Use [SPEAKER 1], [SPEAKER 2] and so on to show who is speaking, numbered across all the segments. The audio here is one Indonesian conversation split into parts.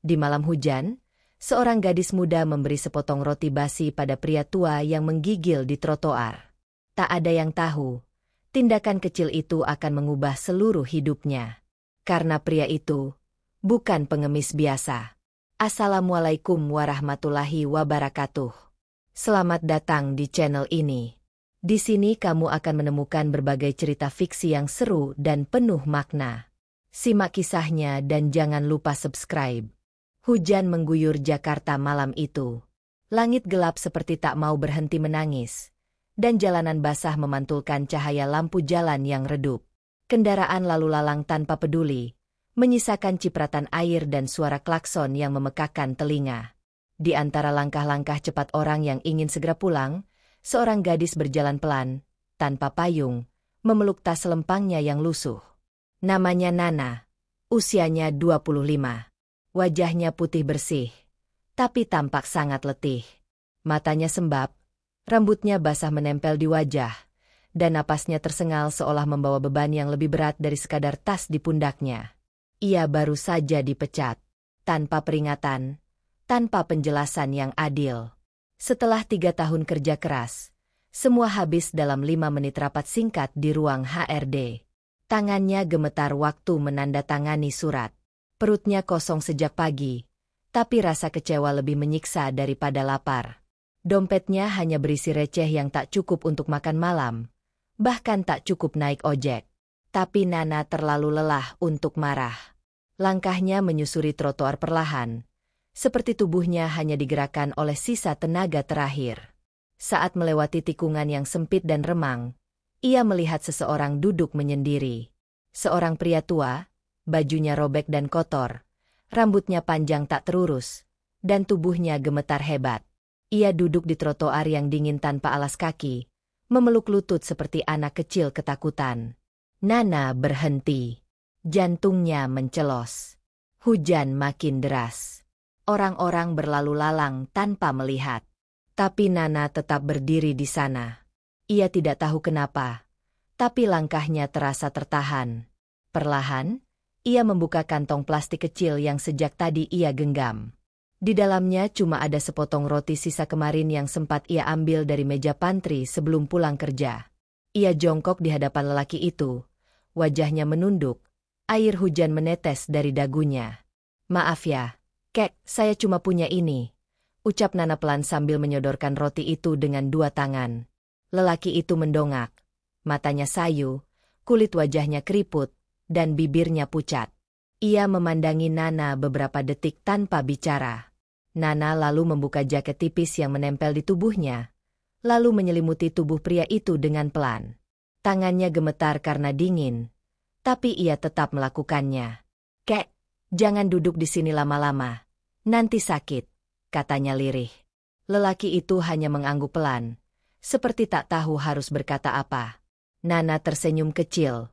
[SPEAKER 1] Di malam hujan, seorang gadis muda memberi sepotong roti basi pada pria tua yang menggigil di trotoar. Tak ada yang tahu, tindakan kecil itu akan mengubah seluruh hidupnya. Karena pria itu bukan pengemis biasa. Assalamualaikum warahmatullahi wabarakatuh. Selamat datang di channel ini. Di sini kamu akan menemukan berbagai cerita fiksi yang seru dan penuh makna. Simak kisahnya dan jangan lupa subscribe. Hujan mengguyur Jakarta malam itu. Langit gelap seperti tak mau berhenti menangis. Dan jalanan basah memantulkan cahaya lampu jalan yang redup. Kendaraan lalu lalang tanpa peduli, menyisakan cipratan air dan suara klakson yang memekakkan telinga. Di antara langkah-langkah cepat orang yang ingin segera pulang, seorang gadis berjalan pelan, tanpa payung, memeluk tas lempangnya yang lusuh. Namanya Nana, usianya 25. Wajahnya putih bersih, tapi tampak sangat letih. Matanya sembab, rambutnya basah menempel di wajah, dan napasnya tersengal seolah membawa beban yang lebih berat dari sekadar tas di pundaknya. Ia baru saja dipecat, tanpa peringatan, tanpa penjelasan yang adil. Setelah 3 tahun kerja keras, semua habis dalam 5 menit rapat singkat di ruang HRD. Tangannya gemetar waktu menandatangani surat. Perutnya kosong sejak pagi, tapi rasa kecewa lebih menyiksa daripada lapar. Dompetnya hanya berisi receh yang tak cukup untuk makan malam, bahkan tak cukup naik ojek. Tapi Nana terlalu lelah untuk marah. Langkahnya menyusuri trotoar perlahan, seperti tubuhnya hanya digerakkan oleh sisa tenaga terakhir. Saat melewati tikungan yang sempit dan remang, ia melihat seseorang duduk menyendiri. Seorang pria tua, bajunya robek dan kotor, rambutnya panjang tak terurus, dan tubuhnya gemetar hebat. Ia duduk di trotoar yang dingin tanpa alas kaki, memeluk lutut seperti anak kecil ketakutan. Nana berhenti. Jantungnya mencelos. Hujan makin deras. Orang-orang berlalu lalang tanpa melihat. Tapi Nana tetap berdiri di sana. Ia tidak tahu kenapa, tapi langkahnya terasa tertahan. Perlahan, ia membuka kantong plastik kecil yang sejak tadi ia genggam. Di dalamnya cuma ada sepotong roti sisa kemarin yang sempat ia ambil dari meja pantry sebelum pulang kerja. Ia jongkok di hadapan lelaki itu. Wajahnya menunduk, air hujan menetes dari dagunya. "Maaf ya, Kek, saya cuma punya ini," ucap Nana pelan sambil menyodorkan roti itu dengan 2 tangan. Lelaki itu mendongak. Matanya sayu, kulit wajahnya keriput, dan bibirnya pucat. Ia memandangi Nana beberapa detik tanpa bicara. Nana lalu membuka jaket tipis yang menempel di tubuhnya, lalu menyelimuti tubuh pria itu dengan pelan. Tangannya gemetar karena dingin, tapi ia tetap melakukannya. "Kek, jangan duduk di sini lama-lama, nanti sakit," katanya lirih. Lelaki itu hanya mengangguk pelan, seperti tak tahu harus berkata apa. Nana tersenyum kecil,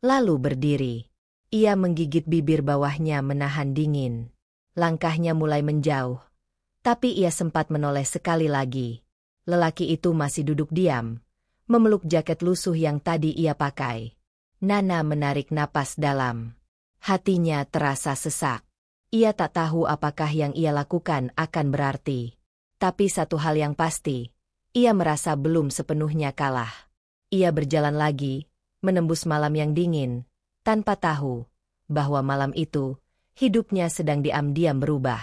[SPEAKER 1] lalu berdiri. Ia menggigit bibir bawahnya menahan dingin. Langkahnya mulai menjauh, tapi ia sempat menoleh sekali lagi. Lelaki itu masih duduk diam, memeluk jaket lusuh yang tadi ia pakai. Nana menarik napas dalam. Hatinya terasa sesak. Ia tak tahu apakah yang ia lakukan akan berarti. Tapi satu hal yang pasti, ia merasa belum sepenuhnya kalah. Ia berjalan lagi, menembus malam yang dingin, tanpa tahu bahwa malam itu, hidupnya sedang diam-diam berubah.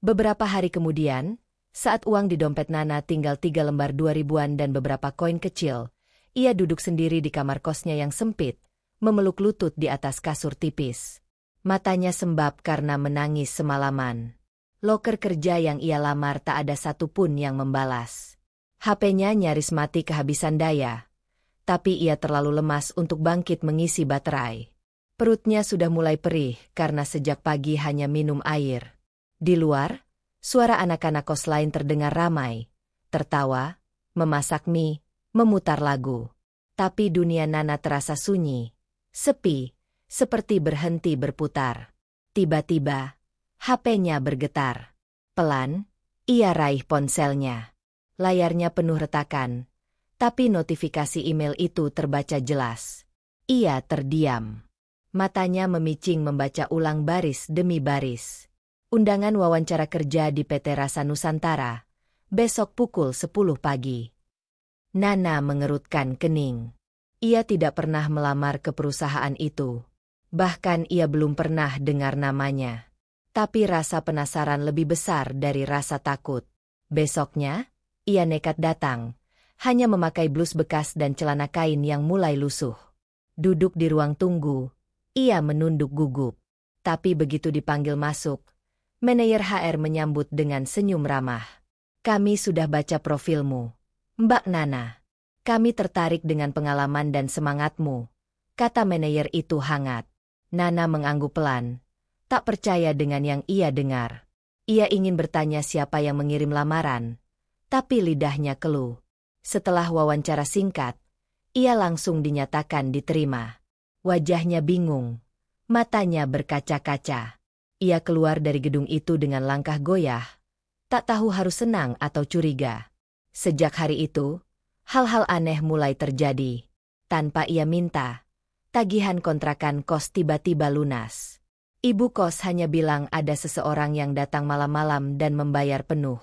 [SPEAKER 1] Beberapa hari kemudian, saat uang di dompet Nana tinggal 3 lembar 2000-an dan beberapa koin kecil, ia duduk sendiri di kamar kosnya yang sempit, memeluk lutut di atas kasur tipis. Matanya sembab karena menangis semalaman. Loker kerja yang ia lamar tak ada satupun yang membalas. HP-nya nyaris mati kehabisan daya, tapi ia terlalu lemas untuk bangkit mengisi baterai. Perutnya sudah mulai perih karena sejak pagi hanya minum air. Di luar, suara anak-anak kos lain terdengar ramai, tertawa, memasak mie, memutar lagu. Tapi dunia Nana terasa sunyi, sepi, seperti berhenti berputar. Tiba-tiba, HP-nya bergetar. Pelan, ia raih ponselnya. Layarnya penuh retakan, tapi notifikasi email itu terbaca jelas. Ia terdiam. Matanya memicing membaca ulang baris demi baris. Undangan wawancara kerja di PT Rasa Nusantara, besok pukul 10 pagi. Nana mengerutkan kening. Ia tidak pernah melamar ke perusahaan itu. Bahkan ia belum pernah dengar namanya. Tapi rasa penasaran lebih besar dari rasa takut. Besoknya, ia nekat datang, hanya memakai blus bekas dan celana kain yang mulai lusuh. Duduk di ruang tunggu, ia menunduk gugup. Tapi begitu dipanggil masuk, manajer HR menyambut dengan senyum ramah. "Kami sudah baca profilmu, Mbak Nana. Kami tertarik dengan pengalaman dan semangatmu," kata manajer itu hangat. Nana mengangguk pelan, tak percaya dengan yang ia dengar. Ia ingin bertanya siapa yang mengirim lamaran, tapi lidahnya keluh. Setelah wawancara singkat, ia langsung dinyatakan diterima. Wajahnya bingung, matanya berkaca-kaca. Ia keluar dari gedung itu dengan langkah goyah, tak tahu harus senang atau curiga. Sejak hari itu, hal-hal aneh mulai terjadi. Tanpa ia minta, tagihan kontrakan kos tiba-tiba lunas. Ibu kos hanya bilang ada seseorang yang datang malam-malam dan membayar penuh.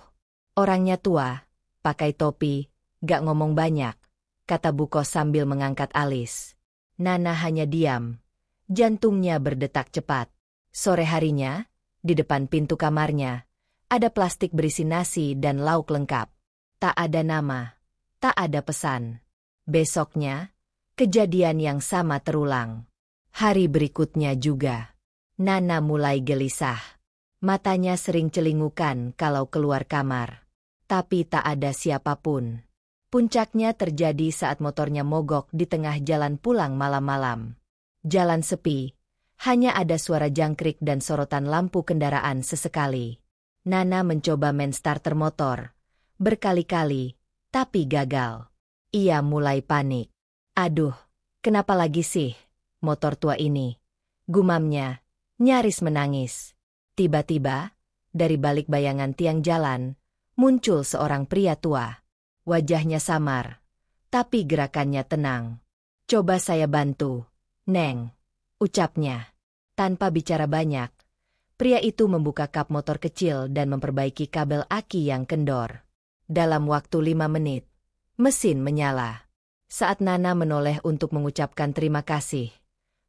[SPEAKER 1] Orangnya tua, pakai topi, gak ngomong banyak, kata Bu Kos sambil mengangkat alis. Nana hanya diam. Jantungnya berdetak cepat. Sore harinya, di depan pintu kamarnya, ada plastik berisi nasi dan lauk lengkap. Tak ada nama, tak ada pesan. Besoknya, kejadian yang sama terulang. Hari berikutnya juga. Nana mulai gelisah. Matanya sering celingukan kalau keluar kamar. Tapi tak ada siapapun. Puncaknya terjadi saat motornya mogok di tengah jalan pulang malam-malam. Jalan sepi, hanya ada suara jangkrik dan sorotan lampu kendaraan sesekali. Nana mencoba main starter motor, berkali-kali, tapi gagal. Ia mulai panik. "Aduh, kenapa lagi sih motor tua ini?" gumamnya, nyaris menangis. Tiba-tiba, dari balik bayangan tiang jalan, muncul seorang pria tua. Wajahnya samar, tapi gerakannya tenang. "Coba saya bantu, Neng," ucapnya. Tanpa bicara banyak, pria itu membuka kap motor kecil dan memperbaiki kabel aki yang kendor. Dalam waktu 5 menit, mesin menyala. Saat Nana menoleh untuk mengucapkan terima kasih,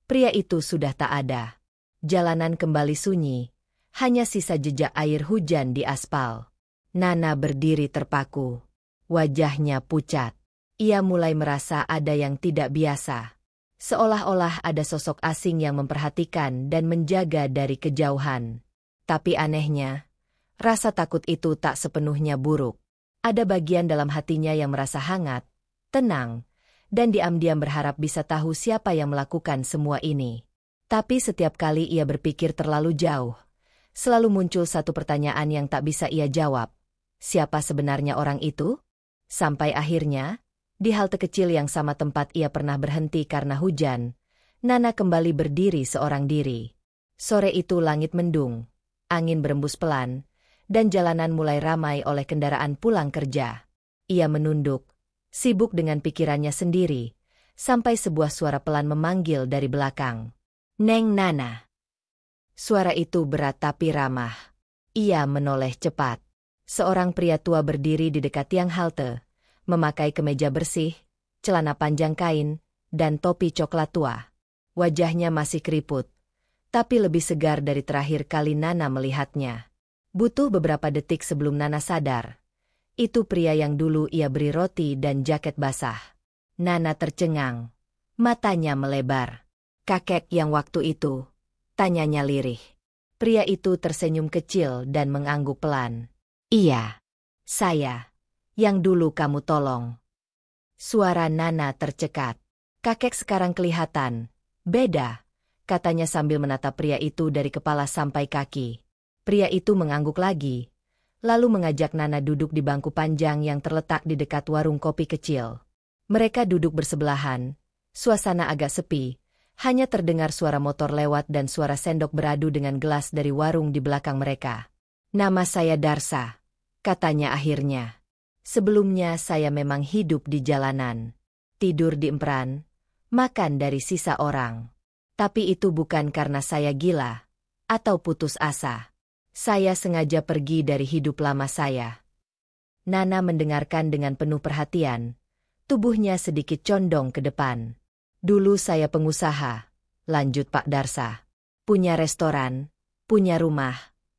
[SPEAKER 1] pria itu sudah tak ada. Jalanan kembali sunyi, hanya sisa jejak air hujan di aspal. Nana berdiri terpaku. Wajahnya pucat. Ia mulai merasa ada yang tidak biasa. Seolah-olah ada sosok asing yang memperhatikan dan menjaga dari kejauhan. Tapi anehnya, rasa takut itu tak sepenuhnya buruk. Ada bagian dalam hatinya yang merasa hangat, tenang, dan diam-diam berharap bisa tahu siapa yang melakukan semua ini. Tapi setiap kali ia berpikir terlalu jauh, selalu muncul satu pertanyaan yang tak bisa ia jawab. Siapa sebenarnya orang itu? Sampai akhirnya, di halte kecil yang sama tempat ia pernah berhenti karena hujan, Nana kembali berdiri seorang diri. Sore itu langit mendung, angin berembus pelan, dan jalanan mulai ramai oleh kendaraan pulang kerja. Ia menunduk, sibuk dengan pikirannya sendiri, sampai sebuah suara pelan memanggil dari belakang. "Neng Nana." Suara itu berat tapi ramah. Ia menoleh cepat. Seorang pria tua berdiri di dekat tiang halte, memakai kemeja bersih, celana panjang kain, dan topi coklat tua. Wajahnya masih keriput, tapi lebih segar dari terakhir kali Nana melihatnya. Butuh beberapa detik sebelum Nana sadar. Itu pria yang dulu ia beri roti dan jaket basah. Nana tercengang. Matanya melebar. "Kakek yang waktu itu?" tanyanya lirih. Pria itu tersenyum kecil dan mengangguk pelan. "Iya, saya. Yang dulu kamu tolong." Suara Nana tercekat. "Kakek sekarang kelihatan beda," katanya sambil menatap pria itu dari kepala sampai kaki. Pria itu mengangguk lagi, lalu mengajak Nana duduk di bangku panjang yang terletak di dekat warung kopi kecil. Mereka duduk bersebelahan, suasana agak sepi, hanya terdengar suara motor lewat dan suara sendok beradu dengan gelas dari warung di belakang mereka. "Nama saya Darsa," katanya akhirnya. "Sebelumnya saya memang hidup di jalanan. Tidur di emperan, makan dari sisa orang. Tapi itu bukan karena saya gila atau putus asa. Saya sengaja pergi dari hidup lama saya. Nana mendengarkan dengan penuh perhatian. Tubuhnya sedikit condong ke depan. Dulu saya pengusaha, lanjut Pak Darsa. Punya restoran, punya rumah,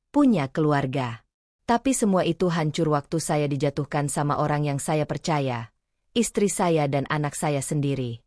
[SPEAKER 1] punya keluarga. Tapi semua itu hancur waktu saya dijatuhkan sama orang yang saya percaya. Istri saya dan anak saya sendiri.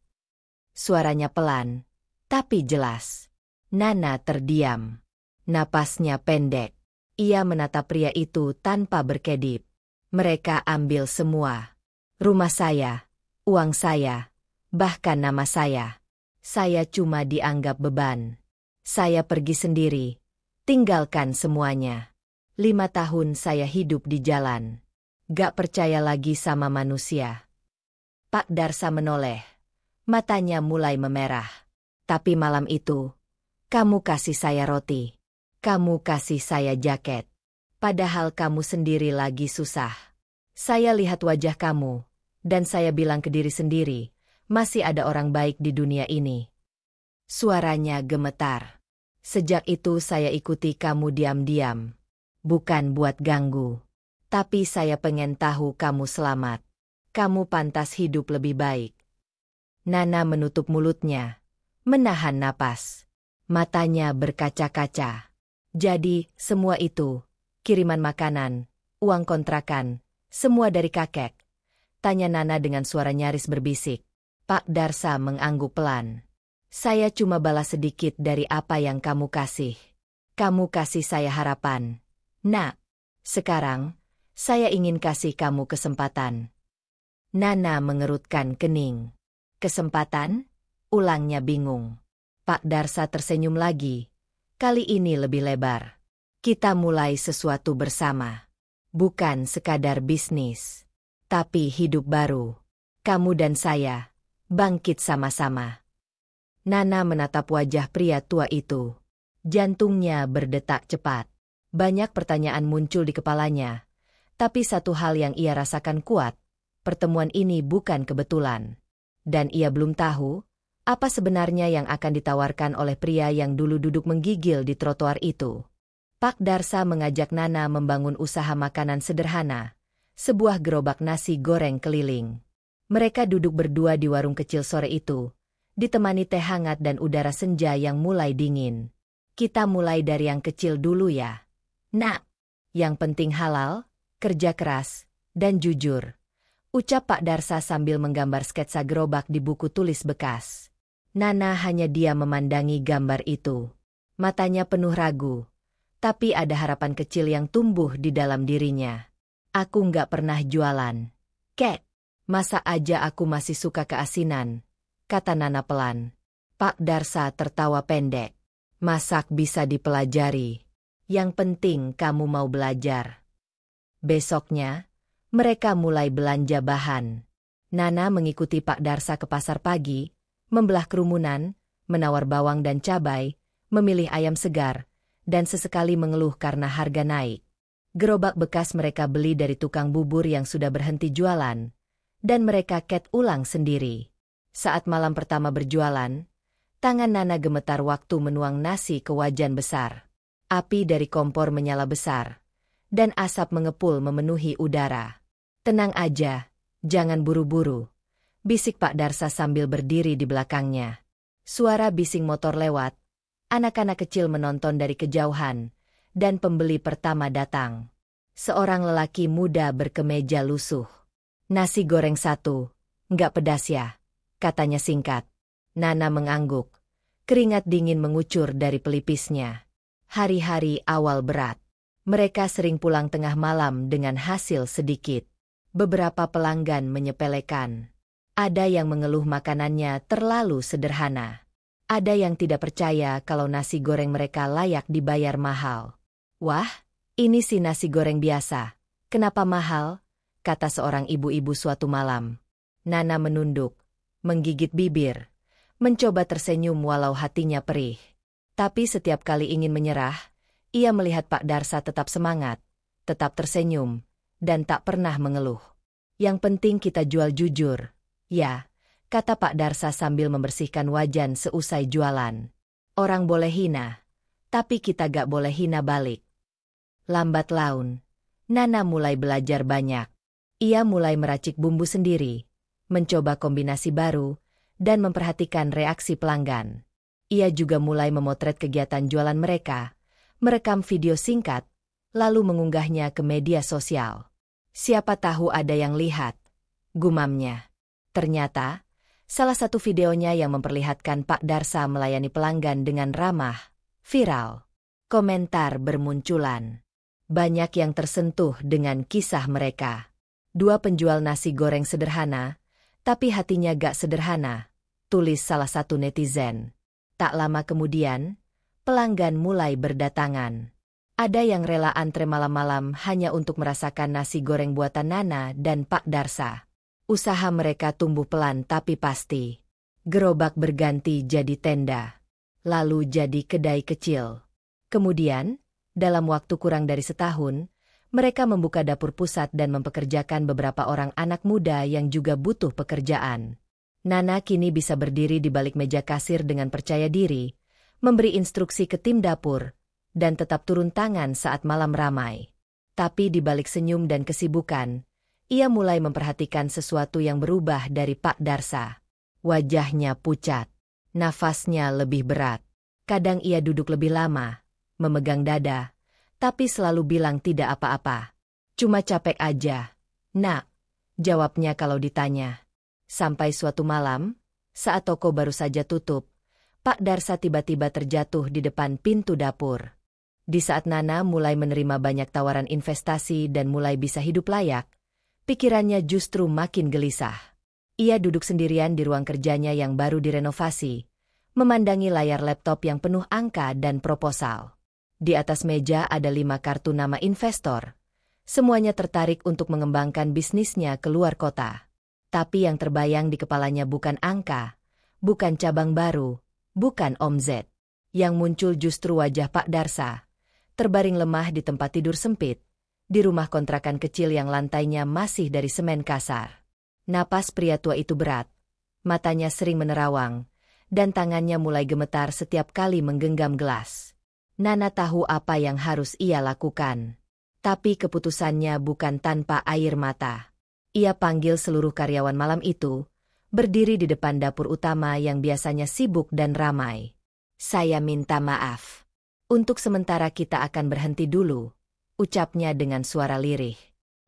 [SPEAKER 1] Suaranya pelan, tapi jelas. Nana terdiam. Napasnya pendek. Ia menatap pria itu tanpa berkedip. Mereka ambil semua. Rumah saya, uang saya, bahkan nama saya. Saya cuma dianggap beban. Saya pergi sendiri, tinggalkan semuanya. 5 tahun saya hidup di jalan. Gak percaya lagi sama manusia. Pak Darsa menoleh. Matanya mulai memerah. Tapi malam itu, kamu kasih saya roti. Kamu kasih saya jaket. Padahal kamu sendiri lagi susah. Saya lihat wajah kamu, dan saya bilang ke diri sendiri, masih ada orang baik di dunia ini. Suaranya gemetar. Sejak itu saya ikuti kamu diam-diam. Bukan buat ganggu. Tapi saya pengen tahu kamu selamat. Kamu pantas hidup lebih baik. Nana menutup mulutnya, menahan napas. Matanya berkaca-kaca. Jadi, semua itu, kiriman makanan, uang kontrakan, semua dari kakek. Tanya Nana dengan suara nyaris berbisik. Pak Darsa mengangguk pelan. Saya cuma balas sedikit dari apa yang kamu kasih. Kamu kasih saya harapan. Nak, sekarang, saya ingin kasih kamu kesempatan. Nana mengerutkan kening. Kesempatan? Ulangnya bingung. Pak Darsa tersenyum lagi. Kali ini lebih lebar. Kita mulai sesuatu bersama. Bukan sekadar bisnis. Tapi hidup baru. Kamu dan saya, bangkit sama-sama. Nana menatap wajah pria tua itu. Jantungnya berdetak cepat. Banyak pertanyaan muncul di kepalanya. Tapi satu hal yang ia rasakan kuat. Pertemuan ini bukan kebetulan. Dan ia belum tahu apa sebenarnya yang akan ditawarkan oleh pria yang dulu duduk menggigil di trotoar itu. Pak Darsa mengajak Nana membangun usaha makanan sederhana, sebuah gerobak nasi goreng keliling. Mereka duduk berdua di warung kecil sore itu, ditemani teh hangat dan udara senja yang mulai dingin. Kita mulai dari yang kecil dulu ya. Nak, yang penting halal, kerja keras, dan jujur. Ucap Pak Darsa sambil menggambar sketsa gerobak di buku tulis bekas. Nana hanya diam memandangi gambar itu. Matanya penuh ragu. Tapi ada harapan kecil yang tumbuh di dalam dirinya. Aku nggak pernah jualan. Kek, masa aja aku masih suka keasinan, kata Nana pelan. Pak Darsa tertawa pendek. Masak bisa dipelajari. Yang penting kamu mau belajar. Besoknya, mereka mulai belanja bahan. Nana mengikuti Pak Darsa ke pasar pagi, membelah kerumunan, menawar bawang dan cabai, memilih ayam segar, dan sesekali mengeluh karena harga naik. Gerobak bekas mereka beli dari tukang bubur yang sudah berhenti jualan, dan mereka cat ulang sendiri. Saat malam pertama berjualan, tangan Nana gemetar waktu menuang nasi ke wajan besar. Api dari kompor menyala besar, dan asap mengepul memenuhi udara. Tenang aja, jangan buru-buru, bisik Pak Darsa sambil berdiri di belakangnya. Suara bising motor lewat, anak-anak kecil menonton dari kejauhan, dan pembeli pertama datang. Seorang lelaki muda berkemeja lusuh. Nasi goreng 1, nggak pedas ya, katanya singkat. Nana mengangguk. Keringat dingin mengucur dari pelipisnya. Hari-hari awal berat. Mereka sering pulang tengah malam dengan hasil sedikit. Beberapa pelanggan menyepelekan. Ada yang mengeluh makanannya terlalu sederhana. Ada yang tidak percaya kalau nasi goreng mereka layak dibayar mahal. Wah, ini sih nasi goreng biasa. Kenapa mahal? Kata seorang ibu-ibu suatu malam. Nana menunduk, menggigit bibir, mencoba tersenyum walau hatinya perih. Tapi setiap kali ingin menyerah, ia melihat Pak Darsa tetap semangat, tetap tersenyum, dan tak pernah mengeluh. Yang penting kita jual jujur. Ya, kata Pak Darsa sambil membersihkan wajan seusai jualan. Orang boleh hina, tapi kita gak boleh hina balik. Lambat laun, Nana mulai belajar banyak. Ia mulai meracik bumbu sendiri, mencoba kombinasi baru, dan memperhatikan reaksi pelanggan. Ia juga mulai memotret kegiatan jualan mereka, merekam video singkat, lalu mengunggahnya ke media sosial. Siapa tahu ada yang lihat, gumamnya. Ternyata, salah satu videonya yang memperlihatkan Pak Darsa melayani pelanggan dengan ramah, viral. Komentar bermunculan. Banyak yang tersentuh dengan kisah mereka. Dua penjual nasi goreng sederhana, tapi hatinya gak sederhana, tulis salah satu netizen. Tak lama kemudian, pelanggan mulai berdatangan. Ada yang rela antre malam-malam hanya untuk merasakan nasi goreng buatan Nana dan Pak Darsa. Usaha mereka tumbuh pelan tapi pasti. Gerobak berganti jadi tenda, lalu jadi kedai kecil. Kemudian, dalam waktu kurang dari setahun, mereka membuka dapur pusat dan mempekerjakan beberapa orang anak muda yang juga butuh pekerjaan. Nana kini bisa berdiri di balik meja kasir dengan percaya diri, memberi instruksi ke tim dapur, dan tetap turun tangan saat malam ramai. Tapi di balik senyum dan kesibukan, ia mulai memperhatikan sesuatu yang berubah dari Pak Darsa. Wajahnya pucat, nafasnya lebih berat. Kadang ia duduk lebih lama, memegang dada, tapi selalu bilang tidak apa-apa. Cuma capek aja. Nak, jawabnya kalau ditanya. Sampai suatu malam, saat toko baru saja tutup, Pak Darsa tiba-tiba terjatuh di depan pintu dapur. Di saat Nana mulai menerima banyak tawaran investasi dan mulai bisa hidup layak, pikirannya justru makin gelisah. Ia duduk sendirian di ruang kerjanya yang baru direnovasi, memandangi layar laptop yang penuh angka dan proposal. Di atas meja ada 5 kartu nama investor. Semuanya tertarik untuk mengembangkan bisnisnya ke luar kota. Tapi yang terbayang di kepalanya bukan angka, bukan cabang baru, bukan omzet. Yang muncul justru wajah Pak Darsa, terbaring lemah di tempat tidur sempit, di rumah kontrakan kecil yang lantainya masih dari semen kasar. Napas pria tua itu berat, matanya sering menerawang, dan tangannya mulai gemetar setiap kali menggenggam gelas. Nana tahu apa yang harus ia lakukan. Tapi keputusannya bukan tanpa air mata. Ia panggil seluruh karyawan malam itu, berdiri di depan dapur utama yang biasanya sibuk dan ramai. Saya minta maaf. Untuk sementara kita akan berhenti dulu, ucapnya dengan suara lirih.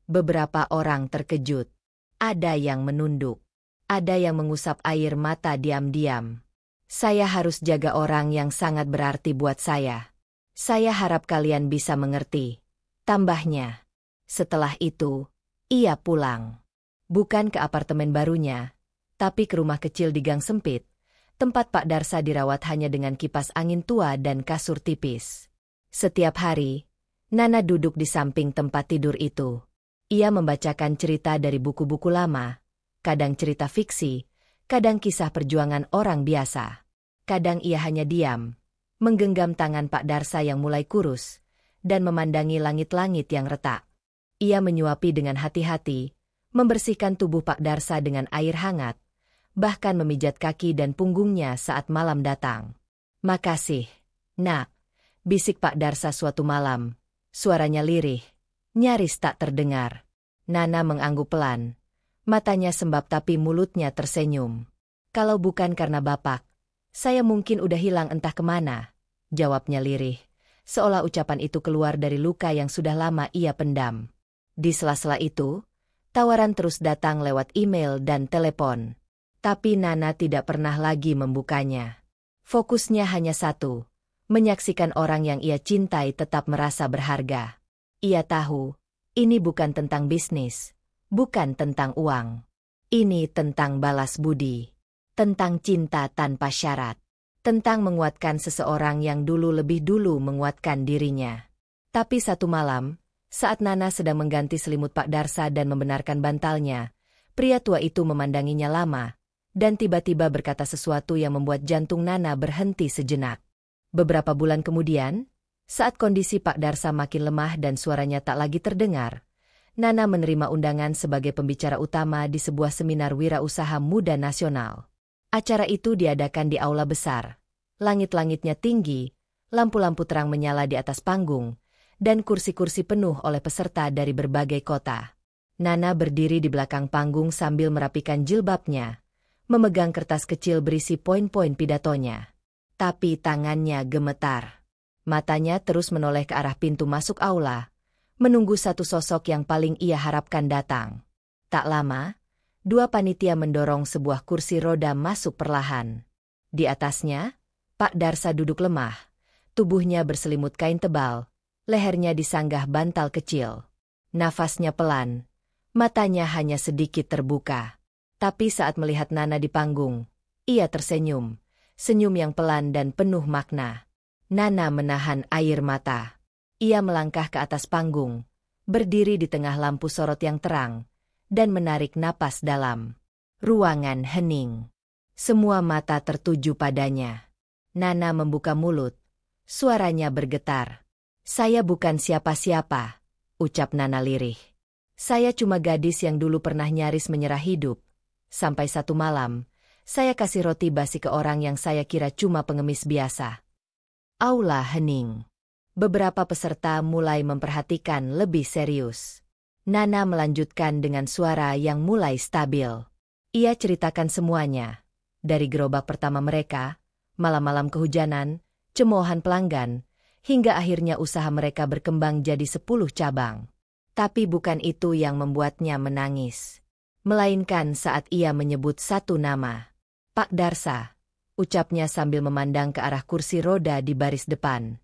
[SPEAKER 1] Beberapa orang terkejut. Ada yang menunduk. Ada yang mengusap air mata diam-diam. Saya harus jaga orang yang sangat berarti buat saya. Saya harap kalian bisa mengerti. Tambahnya. Setelah itu, ia pulang. Bukan ke apartemen barunya, tapi ke rumah kecil di gang sempit, tempat Pak Darsa dirawat hanya dengan kipas angin tua dan kasur tipis. Setiap hari, Nana duduk di samping tempat tidur itu. Ia membacakan cerita dari buku-buku lama, kadang cerita fiksi, kadang kisah perjuangan orang biasa. Kadang ia hanya diam, menggenggam tangan Pak Darsa yang mulai kurus, dan memandangi langit-langit yang retak. Ia menyuapi dengan hati-hati, membersihkan tubuh Pak Darsa dengan air hangat, bahkan memijat kaki dan punggungnya saat malam datang. Makasih, nak, bisik Pak Darsa suatu malam, suaranya lirih, nyaris tak terdengar. Nana mengangguk pelan, matanya sembab tapi mulutnya tersenyum. Kalau bukan karena Bapak, saya mungkin udah hilang entah kemana, jawabnya lirih, seolah ucapan itu keluar dari luka yang sudah lama ia pendam. Di sela-sela itu, tawaran terus datang lewat email dan telepon. Tapi Nana tidak pernah lagi membukanya. Fokusnya hanya satu, menyaksikan orang yang ia cintai tetap merasa berharga. Ia tahu, ini bukan tentang bisnis, bukan tentang uang. Ini tentang balas budi. Tentang cinta tanpa syarat. Tentang menguatkan seseorang yang dulu lebih dulu menguatkan dirinya. Tapi satu malam, saat Nana sedang mengganti selimut Pak Darsa dan membenarkan bantalnya, pria tua itu memandanginya lama, dan tiba-tiba berkata sesuatu yang membuat jantung Nana berhenti sejenak. Beberapa bulan kemudian, saat kondisi Pak Darsa makin lemah dan suaranya tak lagi terdengar, Nana menerima undangan sebagai pembicara utama di sebuah seminar wirausaha muda nasional. Acara itu diadakan di aula besar. Langit-langitnya tinggi, lampu-lampu terang menyala di atas panggung, dan kursi-kursi penuh oleh peserta dari berbagai kota. Nana berdiri di belakang panggung sambil merapikan jilbabnya, memegang kertas kecil berisi poin-poin pidatonya. Tapi tangannya gemetar. Matanya terus menoleh ke arah pintu masuk aula, menunggu satu sosok yang paling ia harapkan datang. Tak lama, dua panitia mendorong sebuah kursi roda masuk perlahan. Di atasnya, Pak Darsa duduk lemah, tubuhnya berselimut kain tebal, lehernya disanggah bantal kecil. Nafasnya pelan, matanya hanya sedikit terbuka. Tapi saat melihat Nana di panggung, ia tersenyum, senyum yang pelan dan penuh makna. Nana menahan air mata. Ia melangkah ke atas panggung, berdiri di tengah lampu sorot yang terang, dan menarik napas dalam. Ruangan hening. Semua mata tertuju padanya. Nana membuka mulut. Suaranya bergetar. "Saya bukan siapa-siapa," ucap Nana lirih. "Saya cuma gadis yang dulu pernah nyaris menyerah hidup. Sampai satu malam, saya kasih roti basi ke orang yang saya kira cuma pengemis biasa." Aula hening. Beberapa peserta mulai memperhatikan lebih serius. Nana melanjutkan dengan suara yang mulai stabil. Ia ceritakan semuanya. Dari gerobak pertama mereka, malam-malam kehujanan, cemoohan pelanggan, hingga akhirnya usaha mereka berkembang jadi 10 cabang. Tapi bukan itu yang membuatnya menangis. Melainkan saat ia menyebut satu nama. "Pak Darsa," ucapnya sambil memandang ke arah kursi roda di baris depan.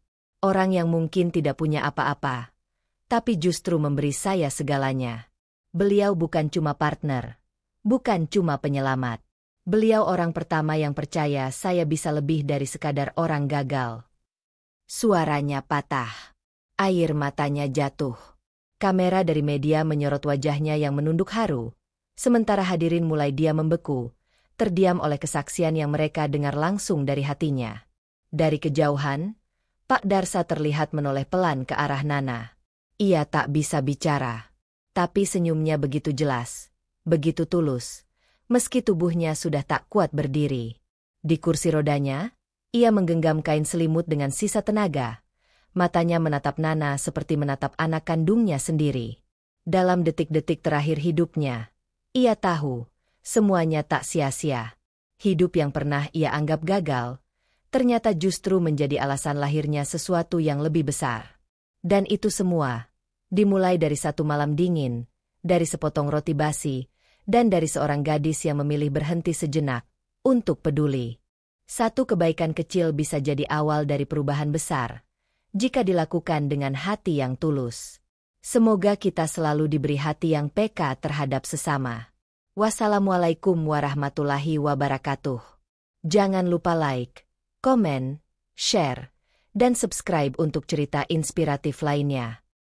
[SPEAKER 1] "Orang yang mungkin tidak punya apa-apa, tapi justru memberi saya segalanya. Beliau bukan cuma partner, bukan cuma penyelamat. Beliau orang pertama yang percaya saya bisa lebih dari sekadar orang gagal." Suaranya patah. Air matanya jatuh. Kamera dari media menyorot wajahnya yang menunduk haru. Sementara hadirin mulai diam membeku, terdiam oleh kesaksian yang mereka dengar langsung dari hatinya. Dari kejauhan, Pak Darsa terlihat menoleh pelan ke arah Nana. Ia tak bisa bicara. Tapi senyumnya begitu jelas, begitu tulus. Meski tubuhnya sudah tak kuat berdiri. Di kursi rodanya, ia menggenggam kain selimut dengan sisa tenaga. Matanya menatap Nana seperti menatap anak kandungnya sendiri. Dalam detik-detik terakhir hidupnya, ia tahu, semuanya tak sia-sia. Hidup yang pernah ia anggap gagal, ternyata justru menjadi alasan lahirnya sesuatu yang lebih besar. Dan itu semua, dimulai dari satu malam dingin, dari sepotong roti basi, dan dari seorang gadis yang memilih berhenti sejenak untuk peduli. Satu kebaikan kecil bisa jadi awal dari perubahan besar, jika dilakukan dengan hati yang tulus. Semoga kita selalu diberi hati yang peka terhadap sesama. Wassalamualaikum warahmatullahi wabarakatuh. Jangan lupa like, komen, share, dan subscribe untuk cerita inspiratif lainnya.